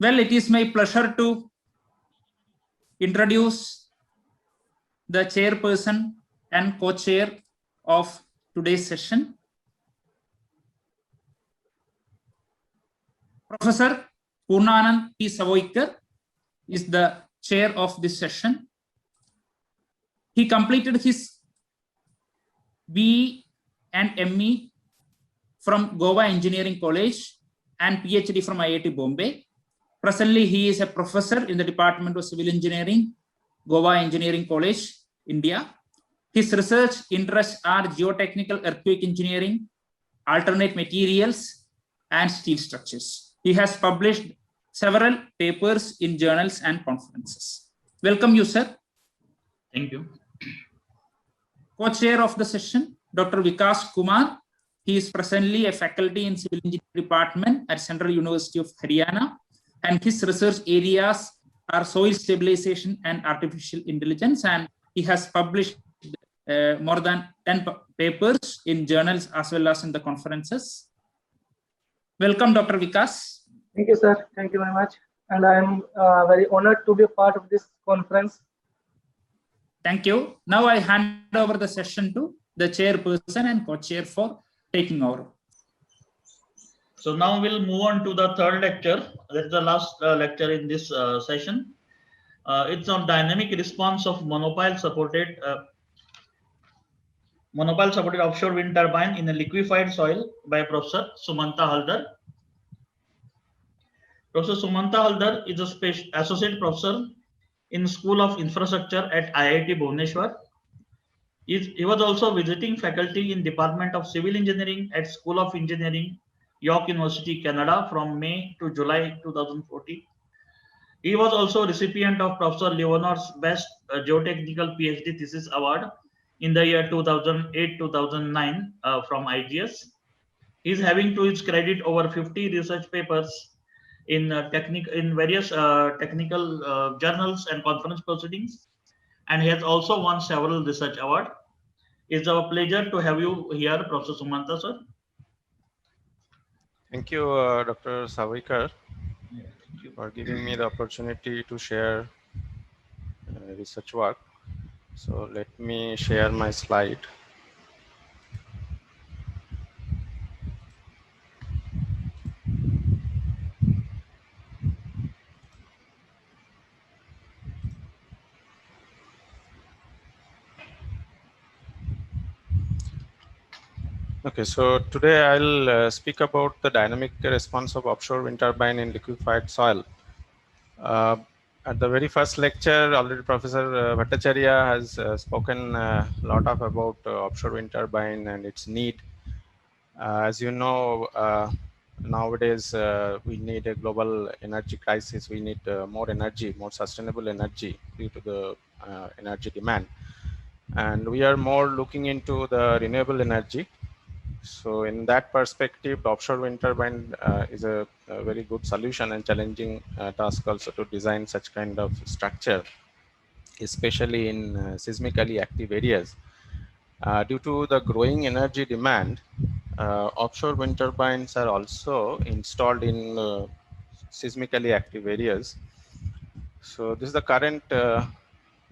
Well, it is my pleasure to introduce the chairperson and co-chair of today's session, Professor Poornanand P. Savoykar is the chair of this session. He completed his BE and ME from Goa Engineering College and PhD from IIT Bombay. Presently, he is a professor in the Department of Civil Engineering, Goa Engineering College, India. His research interests are geotechnical earthquake engineering, alternate materials, and steel structures. He has published several papers in journals and conferences. Welcome you, sir. Thank you. Co-chair of the session, Dr. Vikas Kumar. He is presently a faculty in Civil Engineering Department at Central University of Haryana, and his research areas are soil stabilization and artificial intelligence, and he has published more than 10 papers in journals as well as in the conferences. Welcome, Dr. Vikas. Thank you, sir. Thank you very much. And I am very honored to be a part of this conference. Thank you. Now I hand over the session to the chairperson and co-chair for taking over. So now we'll move on to the third lecture. That's the last lecture in this session. It's on dynamic response of monopile supported offshore wind turbine in a liquefied soil by Professor Sumanta Haldar. Professor Sumanta Haldar is a associate professor in School of Infrastructure at IIT Bhubaneswar. He was also visiting faculty in Department of Civil Engineering at School of Engineering, York University, Canada from May to July 2014. He was also recipient of Professor Leonor's Best Geotechnical PhD Thesis Award in the year 2008-2009 from IGS. He is having to his credit over 50 research papers in various technical journals and conference proceedings, and he has also won several research awards. It's our pleasure to have you here, Professor Sumanta, sir. Thank you, Dr. Savoykar, for giving me the opportunity to share research work. So let me share my slide. Okay, so today I'll speak about the dynamic response of offshore wind turbine in liquefied soil. At the very first lecture, already Professor Bhattacharya has spoken a lot about offshore wind turbine and its need. As you know, nowadays we need a global energy crisis. We need more energy, more sustainable energy due to the energy demand. And we are more looking into the renewable energy. So in that perspective, offshore wind turbine is a very good solution and challenging task also to design such kind of structure, especially in seismically active areas. Due to the growing energy demand, offshore wind turbines are also installed in seismically active areas. So this is the current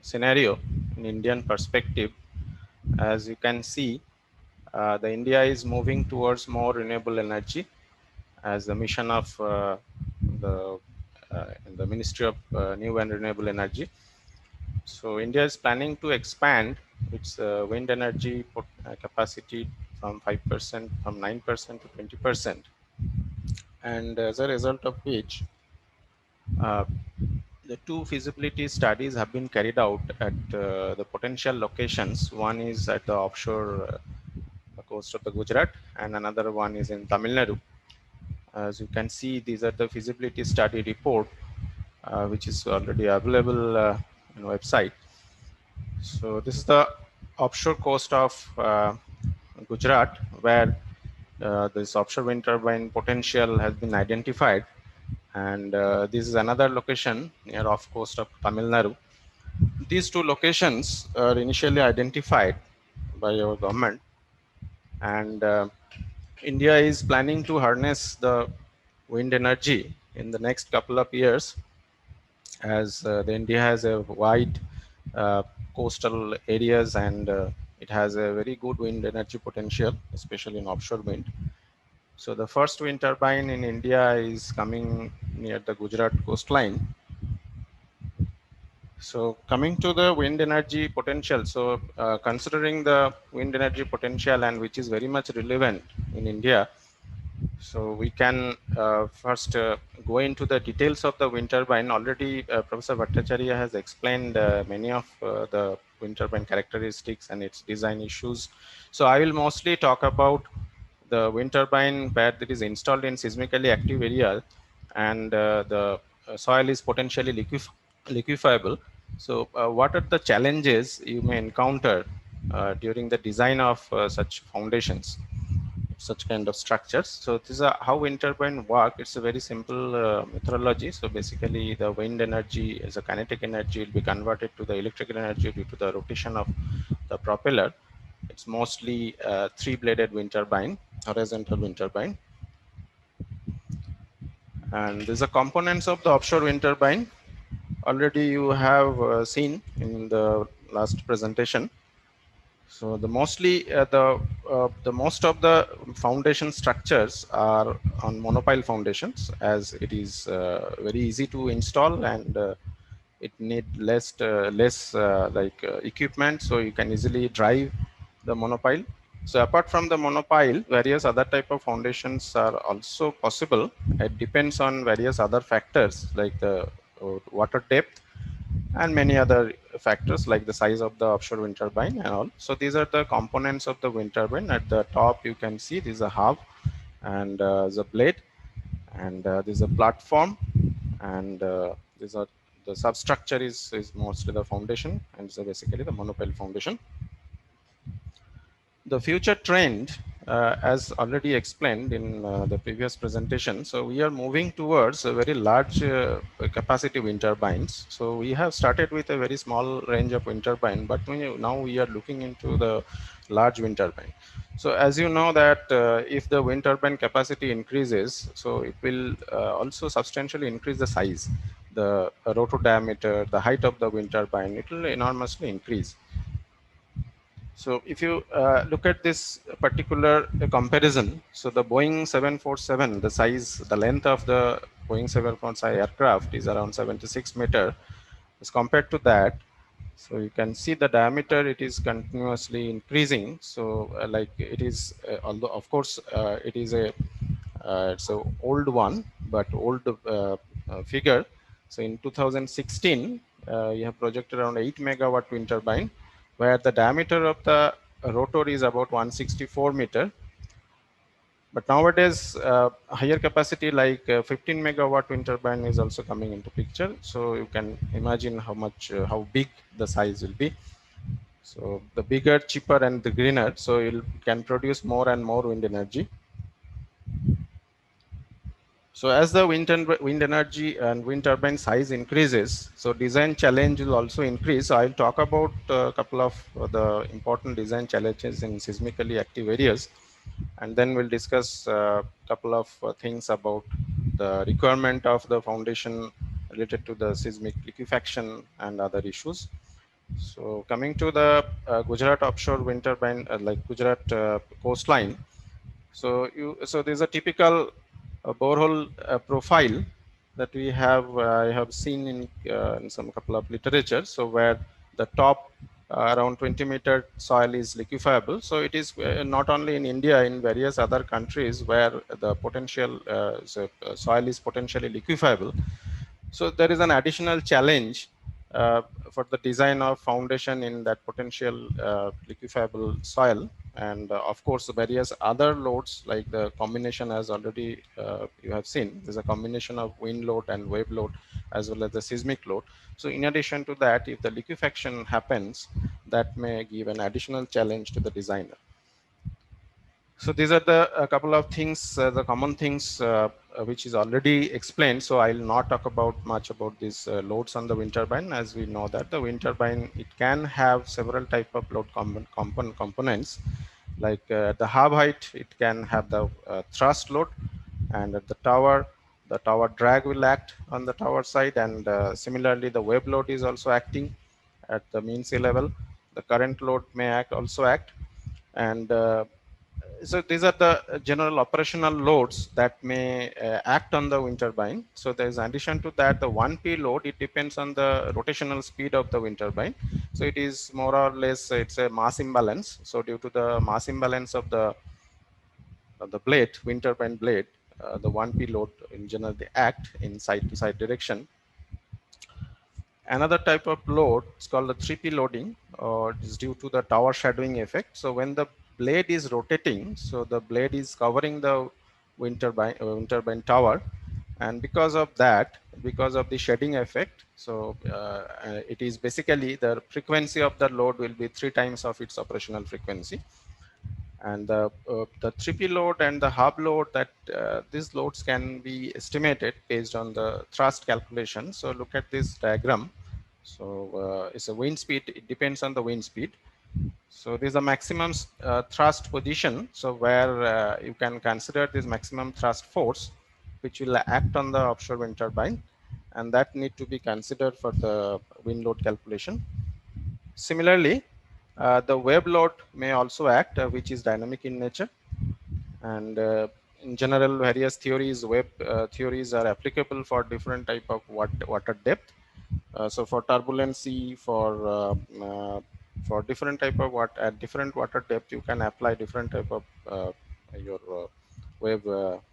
scenario in Indian perspective. As you can see, the India is moving towards more renewable energy as the mission of the Ministry of New and Renewable Energy. So India is planning to expand its wind energy capacity from 5%, from 9% to 20%. And as a result of which, the two feasibility studies have been carried out at the potential locations. One is at the offshore coast of the Gujarat, and another one is in Tamil Nadu. As you can see, these are the feasibility study report, which is already available on the website. So this is the offshore coast of Gujarat, where this offshore wind turbine potential has been identified, and this is another location near off coast of Tamil Nadu. These two locations are initially identified by our government, and India is planning to harness the wind energy in the next couple of years, as the India has a wide coastal areas and it has a very good wind energy potential, especially in offshore wind. So the first wind turbine in India is coming near the Gujarat coastline. So coming to the wind energy potential, so considering the wind energy potential, and which is very much relevant in India, so we can first go into the details of the wind turbine. Already Professor Bhattacharya has explained many of the wind turbine characteristics and its design issues. So I will mostly talk about the wind turbine where it is installed in seismically active area and the soil is potentially liquefiable. So what are the challenges you may encounter during the design of such foundations, such kind of structures? So this is how wind turbine work. It's a very simple methodology. So basically the wind energy as a kinetic energy will be converted to the electrical energy due to the rotation of the propeller. It's mostly three-bladed wind turbine, horizontal wind turbine. And these are components of the offshore wind turbine. Already you have seen in the last presentation. So the mostly the most of the foundation structures are on monopile foundations, as it is very easy to install and it need less equipment, so you can easily drive the monopile. So apart from the monopile, various other type of foundations are also possible. It depends on various other factors like the water depth and many other factors like the size of the offshore wind turbine and all. So these are the components of the wind turbine. At the top you can see this is a hub and the blade, and this is a platform, and these are the substructure is mostly the foundation, and so basically the monopile foundation. The future trend, as already explained in the previous presentation, so we are moving towards a very large capacity wind turbines. So we have started with a very small range of wind turbine, but now we are looking into the large wind turbine. So as you know that if the wind turbine capacity increases, so it will also substantially increase the size, the rotor diameter, the height of the wind turbine, it will enormously increase. So if you look at this particular comparison, so the Boeing 747, the size, the length of the Boeing 747 aircraft is around 76 meter. As compared to that, so you can see the diameter, it is continuously increasing. So like it is, although of course it is a, it's a old one, but old figure. So in 2016, you have projected around 8 megawatt wind turbine, where the diameter of the rotor is about 164 meter. But nowadays, higher capacity like 15 megawatt wind turbine is also coming into picture. So you can imagine how much, how big the size will be. So the bigger, cheaper, and the greener, so it can produce more and more wind energy. So as the wind energy and wind turbine size increases, so design challenge will also increase. So I'll talk about a couple of the important design challenges in seismically active areas, and then we'll discuss a couple of things about the requirement of the foundation related to the seismic liquefaction and other issues. So coming to the Gujarat offshore wind turbine, like Gujarat coastline. So there's a typical borehole profile that we have I have seen in some couple of literature. So where the top around 20 meter soil is liquefiable. So it is not only in India, in various other countries where the potential soil is potentially liquefiable. So there is an additional challenge for the design of foundation in that potential liquefiable soil. And of course, various other loads like the combination, as already you have seen, there's a combination of wind load and wave load as well as the seismic load. So in addition to that, if the liquefaction happens, that may give an additional challenge to the designer. So these are the a couple of things, the common things which is already explained. So I'll not talk about much about these loads on the wind turbine, as we know that the wind turbine, it can have several type of load components. Like the hub height, it can have the thrust load, and at the tower, the tower drag will act on the tower side, and similarly the wave load is also acting at the mean sea level. The current load may also act, and so these are the general operational loads that may act on the wind turbine. So there is, in addition to that, the 1P load, it depends on the rotational speed of the wind turbine. So it is more or less, it's a mass imbalance. So due to the mass imbalance of the blade, wind turbine blade, the 1P load in general, they act in side to side direction. Another type of load is called the 3P loading, or it is due to the tower shadowing effect. So when the blade is rotating, so the blade is covering the wind turbine tower, and because of that, because of the shading effect, so it is basically the frequency of the load will be 3 times of its operational frequency. And the 3P load and the hub load, that these loads can be estimated based on the thrust calculation. So look at this diagram. So it's a wind speed, it depends on the wind speed. So there's a maximum thrust position, so where you can consider this maximum thrust force which will act on the offshore wind turbine, and that need to be considered for the wind load calculation. Similarly, the wave load may also act, which is dynamic in nature, and in general, various theories, wave theories are applicable for different type of water depth. So for turbulency, for different type of at different water depth, you can apply different type of your wave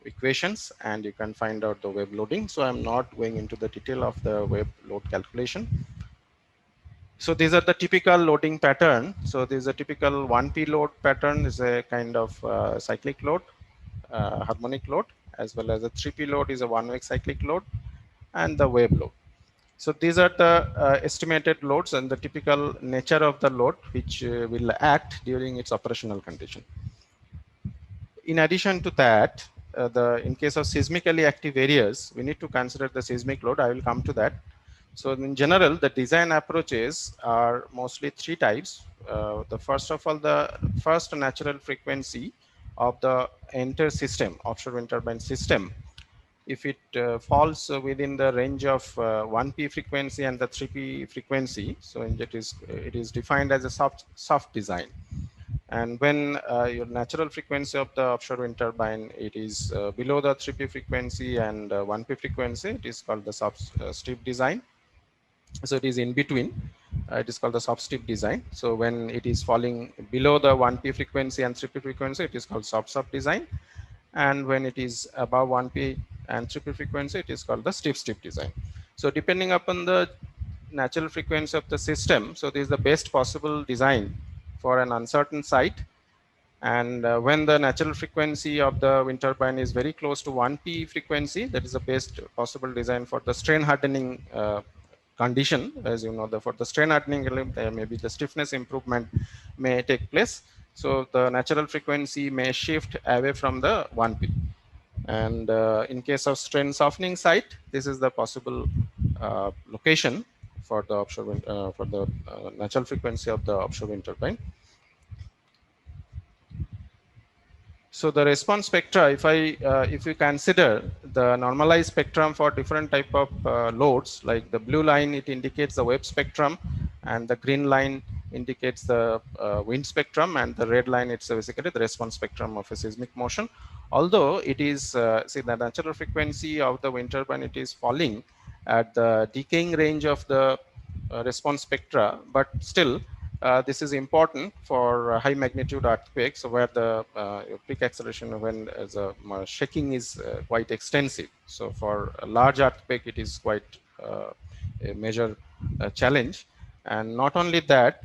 equations, and you can find out the wave loading. So I'm not going into the detail of the wave load calculation. So these are the typical loading pattern. So this is a typical 1P load pattern, is a kind of cyclic load, harmonic load, as well as a 3P load is a one-way cyclic load, and the wave load. So these are the estimated loads and the typical nature of the load which will act during its operational condition. In addition to that, in case of seismically active areas, we need to consider the seismic load. I will come to that. So in general, the design approaches are mostly 3 types. The first of all, the first natural frequency of the entire system, offshore wind turbine system, if it falls within the range of 1P frequency and the 3P frequency, so it is defined as a soft design. And when your natural frequency of the offshore wind turbine, it is below the 3P frequency and 1P frequency, it is called the soft-steep design. So it is in between. It is called the soft-steep design. So when it is falling below the 1P frequency and 3P frequency, it is called soft design. And when it is above 1P and 3P frequency, it is called the steep design. So depending upon the natural frequency of the system, so this is the best possible design for an uncertain site. And when the natural frequency of the wind turbine is very close to 1P frequency, that is the best possible design for the strain hardening condition. As you know, for the strain hardening, maybe the stiffness improvement may take place. So the natural frequency may shift away from the 1P. And in case of strain softening site, this is the possible location for the offshore wind, for the natural frequency of the offshore wind turbine. So the response spectra, if you consider the normalized spectrum for different type of loads, like the blue line, it indicates the wave spectrum, and the green line indicates the wind spectrum, and the red line, it's basically the response spectrum of a seismic motion. Although it is, see, the natural frequency of the wind turbine, it is falling at the decaying range of the response spectra, but still this is important for high magnitude earthquakes, where the peak acceleration when the shaking is quite extensive. So for a large earthquake, it is quite a major challenge. And not only that,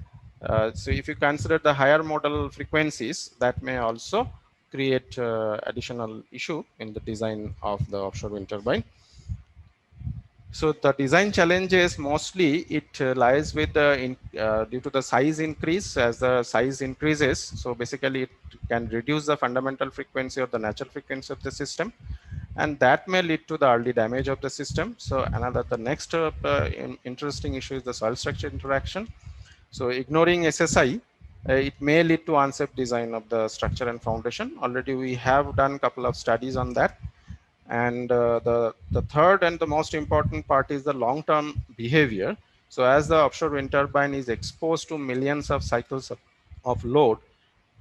so if you consider the higher modal frequencies, that may also create additional issue in the design of the offshore wind turbine. So the design challenges, mostly it lies with the due to the size increase. As the size increases, so basically it can reduce the fundamental frequency or the natural frequency of the system, and that may lead to the early damage of the system. So the next interesting issue is the soil structure interaction. So ignoring SSI, it may lead to unsafe design of the structure and foundation. Already we have done a couple of studies on that. And the third and the most important part is the long-term behavior. So as the offshore wind turbine is exposed to millions of cycles of load,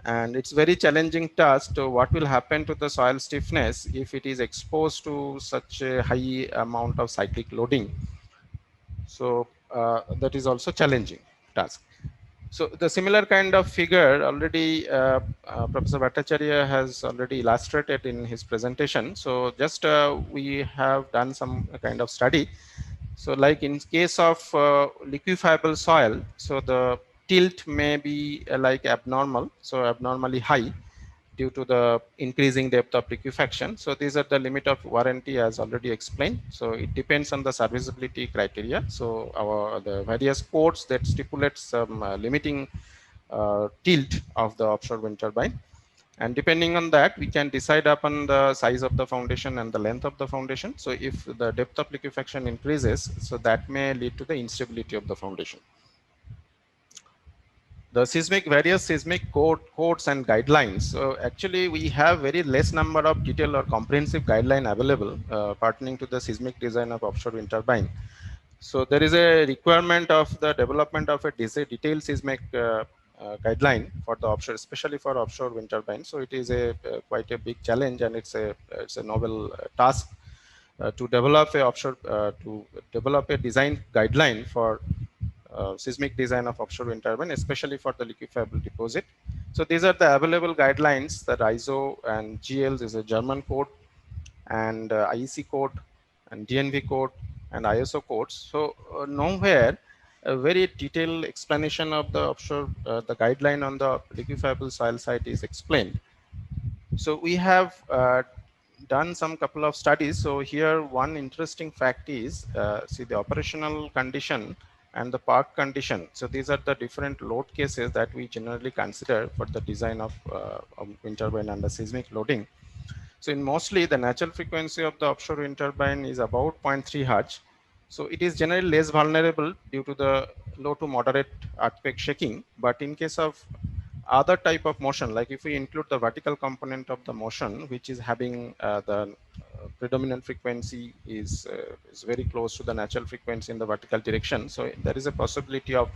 and it's very challenging task to what will happen to the soil stiffness if it is exposed to such a high amount of cyclic loading. So that is also challenging task. So the similar kind of figure already Professor Bhattacharya has already illustrated in his presentation. So just we have done some kind of study. So like in case of liquefiable soil, so the tilt may be like abnormal, so abnormally high due to the increasing depth of liquefaction. So these are the limit of warranty as already explained. So it depends on the serviceability criteria. So the various codes that stipulate some limiting tilt of the offshore wind turbine. And depending on that, we can decide upon the size of the foundation and the length of the foundation. So if the depth of liquefaction increases, so that may lead to the instability of the foundation. The various seismic codes and guidelines. So actually we have very less number of detailed or comprehensive guideline available pertaining to the seismic design of offshore wind turbine. So there is a requirement of the development of a detailed seismic guideline for the offshore, especially for offshore wind turbine. So it is a quite a big challenge, and it's a novel task to develop a design guideline for seismic design of offshore wind turbine, especially for the liquefiable deposit. So these are the available guidelines that ISO and GL is a German code, and IEC code, and DNV code, and ISO codes. So nowhere a very detailed explanation of the offshore, the guideline on the liquefiable soil site is explained. So we have done some couple of studies. So here one interesting fact is, see the operational condition and the park condition. So these are the different load cases that we generally consider for the design of wind turbine under seismic loading. So in mostly the natural frequency of the offshore wind turbine is about 0.3 Hz. So it is generally less vulnerable due to the low to moderate earthquake shaking. But in case of other type of motion, like if we include the vertical component of the motion, which is having the predominant frequency is very close to the natural frequency in the vertical direction. So there is a possibility of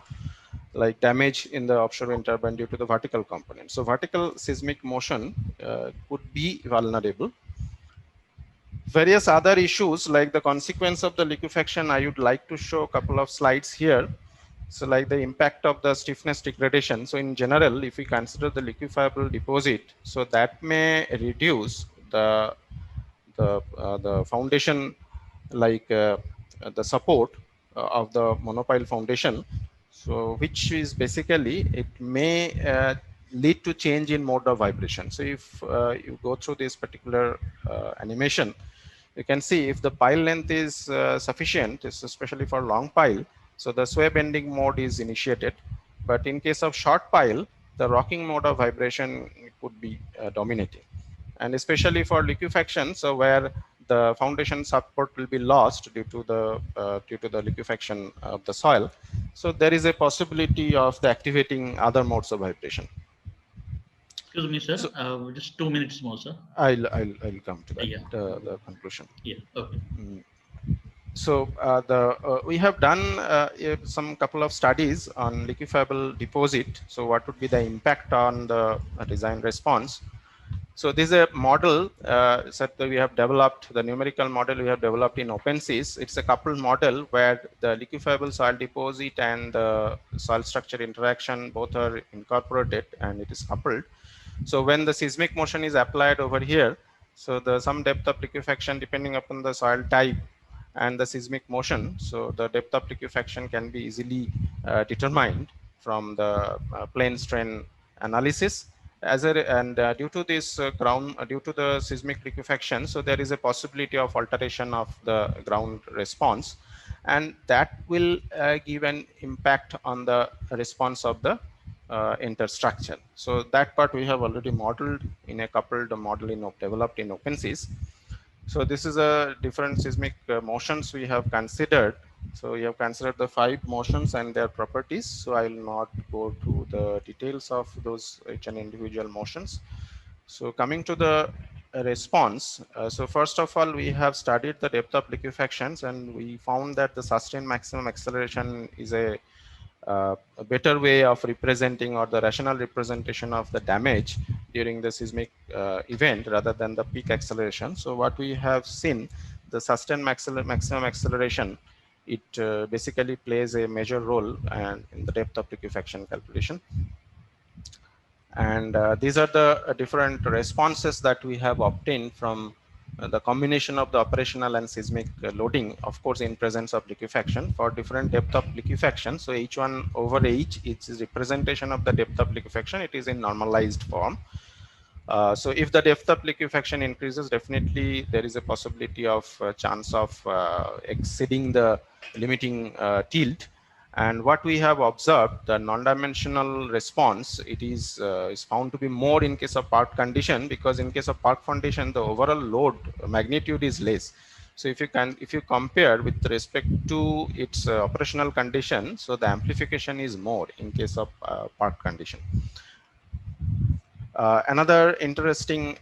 like damage in the offshore wind turbine due to the vertical component. So vertical seismic motion could be vulnerable. Various other issues like the consequence of the liquefaction, I would like to show a couple of slides here. So like the impact of the stiffness degradation. So in general, if we consider the liquefiable deposit, so that may reduce the foundation, like the support of the monopile foundation. So which is basically, it may lead to change in mode of vibration. So if you go through this particular animation, you can see if the pile length is sufficient, especially for long pile, so the sway bending mode is initiated. But in case of short pile, the rocking mode of vibration could be dominating. And especially for liquefaction, so where the foundation support will be lost due to the liquefaction of the soil, so there is a possibility of the activating other modes of vibration. Excuse me, sir. So, just 2 minutes more, sir. I'll come to that. Yeah. The conclusion. Yeah. Okay. So we have done some couple of studies on liquefiable deposit. So what would be the impact on the design response? So this is a model that we have developed, the numerical model we have developed in OpenSys. It's a coupled model where the liquefiable soil deposit and the soil structure interaction both are incorporated, and it is coupled. So when the seismic motion is applied over here, so the some depth of liquefaction depending upon the soil type and the seismic motion, so the depth of liquefaction can be easily determined from the plane strain analysis. Due to this due to the seismic liquefaction, so there is a possibility of alteration of the ground response, and that will give an impact on the response of the interstructure. So that part we have already modeled in a coupled model developed in OpenSys. So this is a different seismic motions we have considered. So we have considered the 5 motions and their properties. So I will not go to the details of those each and individual motions. So coming to the response. So first of all, we have studied the depth of liquefactions, and we found that the sustained maximum acceleration is a better way of representing, or the rational representation of the damage during the seismic event rather than the peak acceleration. So what we have seen, the sustained maximum acceleration, it basically plays a major role in the depth of liquefaction calculation. And these are the different responses that we have obtained from the combination of the operational and seismic loading, of course, in presence of liquefaction for different depth of liquefaction. So H1 over H, it's a representation of the depth of liquefaction. It is in normalized form. So if the depth of liquefaction increases, definitely there is a possibility of chance of exceeding the limiting tilt. And what we have observed, the non-dimensional response, it is found to be more in case of park condition, because in case of park condition, the overall load magnitude is less. So if you compare with respect to its operational condition, so the amplification is more in case of park condition. Another interesting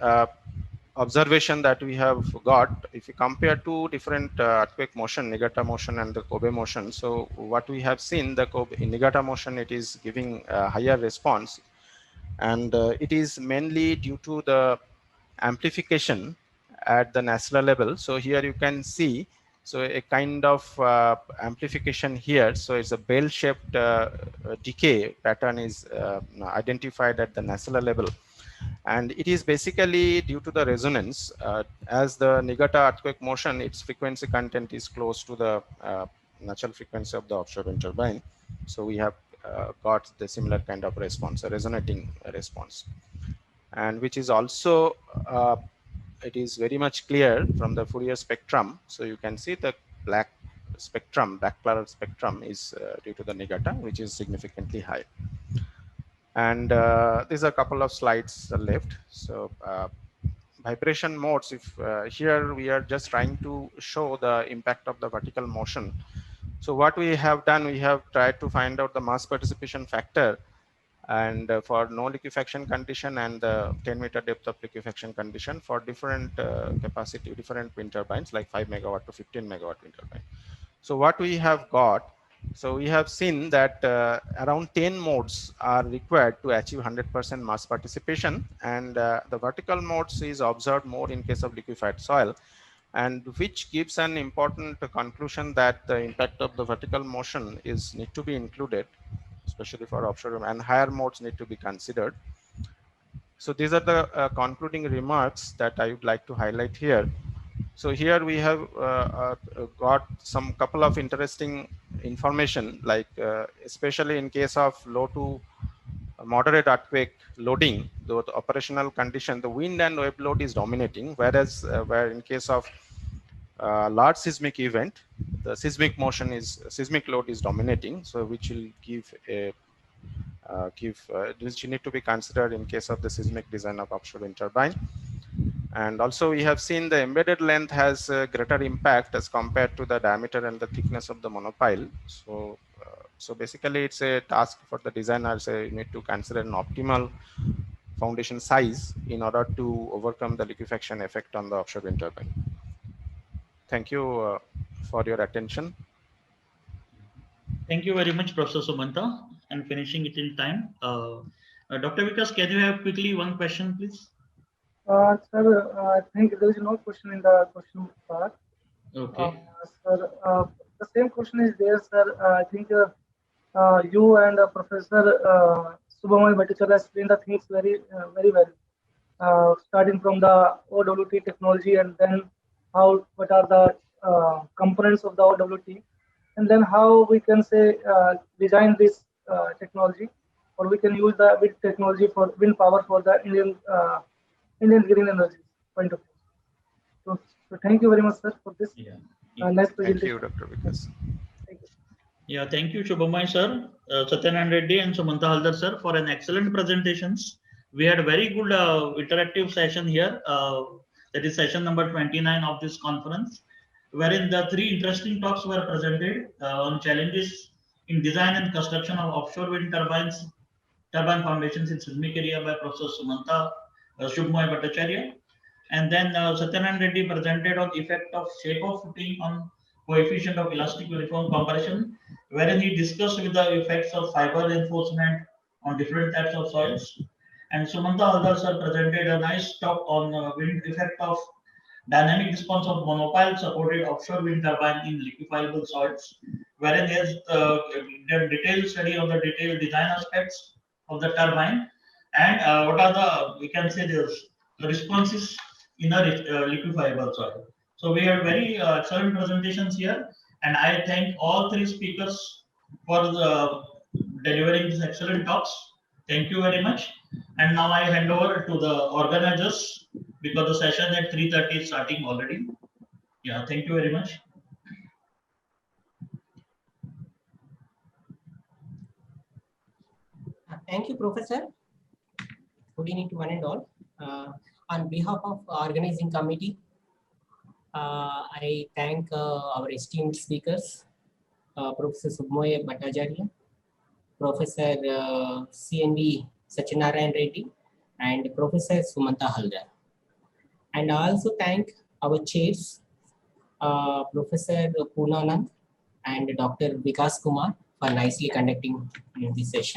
observation that we have got, if you compare two different earthquake motion, Niigata motion and the Kobe motion. So what we have seen, the Kobe in Niigata motion, it is giving a higher response, and it is mainly due to the amplification at the Nacelle level. So here you can see, so a kind of amplification here. So it's a bell-shaped decay pattern is identified at the Nacelle level. And it is basically due to the resonance. As the Niigata earthquake motion, its frequency content is close to the natural frequency of the offshore wind turbine. So we have got the similar kind of response, a resonating response. And which is also, it is very much clear from the Fourier spectrum. So you can see the black spectrum, black color spectrum is due to the Niigata, which is significantly high. And these are a couple of slides left. So vibration modes, if here we are just trying to show the impact of the vertical motion. So what we have done, we have tried to find out the mass participation factor, and for no liquefaction condition and the 10-meter depth of liquefaction condition for different capacity, different wind turbines like 5 megawatt to 15 megawatt wind turbine. So what we have got, so we have seen that around 10 modes are required to achieve 100% mass participation, and the vertical modes is observed more in case of liquefied soil, and which gives an important conclusion that the impact of the vertical motion is need to be included, especially for offshore, and higher modes need to be considered. So these are the concluding remarks that I would like to highlight here. So here we have got some couple of interesting information, like especially in case of low to moderate earthquake loading, the operational condition, the wind and wave load is dominating, whereas where in case of large seismic event, the seismic load is dominating, so which will give a which need to be considered in case of the seismic design of offshore wind turbine. And also we have seen the embedded length has a greater impact as compared to the diameter and the thickness of the monopile. So, so basically it's a task for the designers. You need to consider an optimal foundation size in order to overcome the liquefaction effect on the offshore wind turbine. Thank you for your attention. Thank you very much, Professor Sumanta, and finishing it in time. Dr. Vikas, can you have quickly one question, please? Sir, I think there is no question in the question part. Okay. Sir, the same question is there, sir. I think you and Professor Subhamani Bhattacharya explained the things very well. Starting from the OWT technology, and then what are the components of the OWT, and then how we can say design this technology, or we can use the wind technology for wind power for the Indian green energy point of view. So thank you very much, sir, for this nice presentation. Thank you, Dr. Vikas. Thank you. Yeah, thank you, Shubhamay sir, Satyanarayan Reddy and Sumanta Haldar sir for an excellent presentations. We had a very good interactive session here. That is session number 29 of this conference, wherein the three interesting talks were presented on challenges in design and construction of offshore wind turbine foundations in seismic area by Professor Sumanta Shubhamay Bhattacharya, And then Satyanarayan Reddy presented on effect of shape of footing on coefficient of elastic uniform compression, wherein he discussed with the effects of fiber reinforcement on different types of soils. And Sumanta Haldar sir presented a nice talk on wind effect of dynamic response of monopile supported offshore wind turbine in liquefiable soils, wherein he has done detailed study of the detailed design aspects of the turbine and what are the, we can say, the responses in a liquefiable soil. So we had very excellent presentations here, and I thank all three speakers for delivering these excellent talks. Thank you very much. And now I hand over to the organizers because the session at 3:30 is starting already. Yeah, thank you very much. Thank you, Professor. Good evening to one and all. On behalf of organizing committee, I thank our esteemed speakers, Professor Subhamoy Bhattacharya, Professor CNV Satyanarayan Reddy, and Professor Sumanta Haldar. And I also thank our chairs, Professor Poonanand and Dr. Vikas Kumar, for nicely conducting this session.